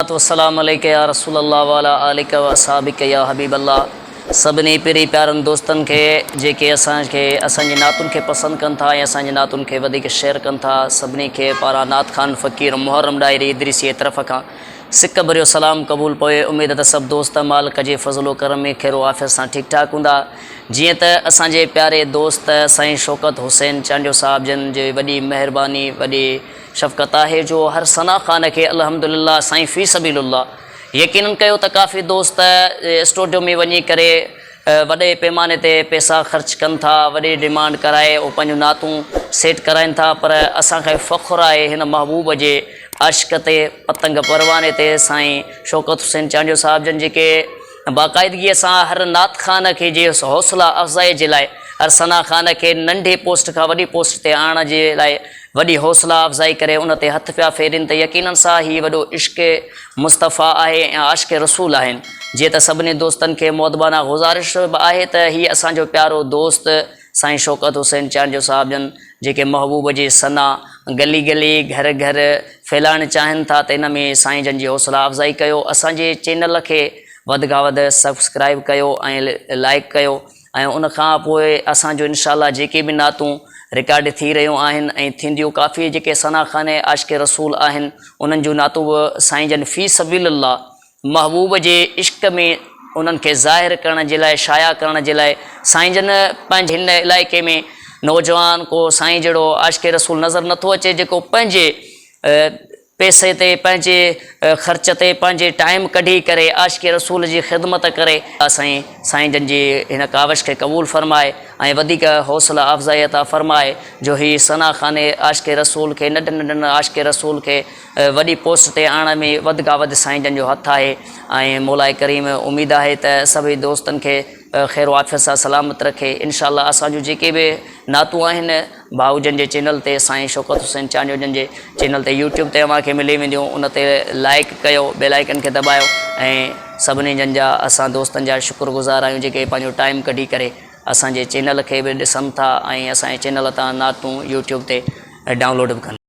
अस्सलातु वस्सलामु अलैका या रसूल अल्लाह वाला आलिका व असहाबिका या हबीब अल्लाह। सभिनी पहिरीं प्यारनि दोस्तनि खे जेके असांजी नातुनि खे पसंदि कनि था ऐं असांजे नातुनि खे वधीक शेयर कनि था, सभिनी खे पारां नात खान फ़क़ीर मुहर्रम डायरी इदरीसी तरफ़ खां सिक भरियो सलाम क़बूल पोइ। उमेद त सभु दोस्त मालिक जे फज़लो करम में खैरो आफ़ियत सां ठीक ठाक हूंदा। जीअं त असांजे प्यारे दोस्त साईं शौकत हुसैन चांडियो साहब जन जी वॾी महिरबानी वॾी शफ़क़त आहे जो हर सना ख़ान खे अल्हम्दुलिल्लाह साईं फ़ी सबीलुल्लाह यकीनन कयो त काफ़ी दोस्त स्टूडियो में वञी करे वॾे पैमाने ते पैसा ख़र्च कनि था, वॾी डिमांड कराए उहो पंहिंजूं नातूं सेट कराइनि था। पर असांखे फ़ख़ुरु आहे हिन महबूब जे आशिक़ ते पतंग परवाने ते साईं शौकत हुसैन चांडियो साहब जन जेके बाक़ाइदगीअ सां हर नात ख़ान खे जे हौसला अफ़ज़ाई जे लाइ, हर सना ख़ान खे नंढे पोस्ट खां वॾी पोस्ट ते आणण जे लाइ वॾी हौसला अफ़ज़ाई करे उन ते हथ पिया फेरीनि त यकीनन सां हीउ वॾो इश्क़ मुस्तफ़ा आहे ऐं आशिक़ रसूल आहिनि। जीअं त सभिनी दोस्तनि खे मौदबाना गुज़ारिश बि आहे त हीअ असांजो प्यारो दोस्त साईं शौकत हुसैन चांडियो साहब जन जेके महबूब जी सना गली गली घर घर फैलाइणु चाहिनि था त इन में साईं जन जी हौसला अफ़ज़ाई कयो। असांजे चैनल खे वधि खां वधि सब्सक्राइब कयो ऐं लाइक कयो ऐं उन खां पोइ असांजो इंशाअल्लाह जेके बि नातूं रिकॉर्ड थी रहियूं आहिनि ऐं थींदियूं काफ़ी जेके सना ख़ाने आशिक़ रसूल आहिनि उन्हनि जूं नातूं बि साईं जन फ़ी सबीलुल्लाह महबूब जे इश्क़ में उन्हनि खे ज़ाहिर करण जे लाइ, शाया करण जे लाइ साईं जन पंहिंजे हिन इलाइक़े में नौजवान को साईं जहिड़ो आशिक़ रसूल नज़र नथो अचे जेको पंहिंजे पैसे ते, पंहिंजे ख़र्च ते, पंहिंजे टाइम कढी करे आशिक़ रसूल जी ख़िदमत करे। साईं जन जी हिन काविश खे क़बूल फ़रमाए ऐं वधीक हौसला अफ़ज़ाई अता फ़रमाए जो ही सना ख़ाने आशिक़ रसूल खे नंढनि नंढनि आशिक़ रसूल खे वॾी पोस्ट ते आणण में वधि खां वधि साईं जन जो हथु आहे। ऐं मौला करीम उमेदु आहे त सभई दोस्तनि खे ख़ैरो आफ़ियत सां सलामत रखे। इंशाअल्लाह असांजूं जेके बि नातूं आहिनि भाऊ जन जे चैनल ते, साईं शौकत हुसैन चांडियो जन जे चैनल ते यूट्यूब ते अव्हांखे मिली वेंदियूं, उन ते लाइक कयो, बेल आइकन खे दॿायो ऐं सभिनी जन जा असां दोस्तनि जा शुक्रगुज़ार आहियूं जेके पंहिंजो टाइम कढी करे असांजे चैनल खे बि ॾिसनि था ऐं असांजे चैनल तां नातूं यूट्यूब ते डाउनलोड बि कनि।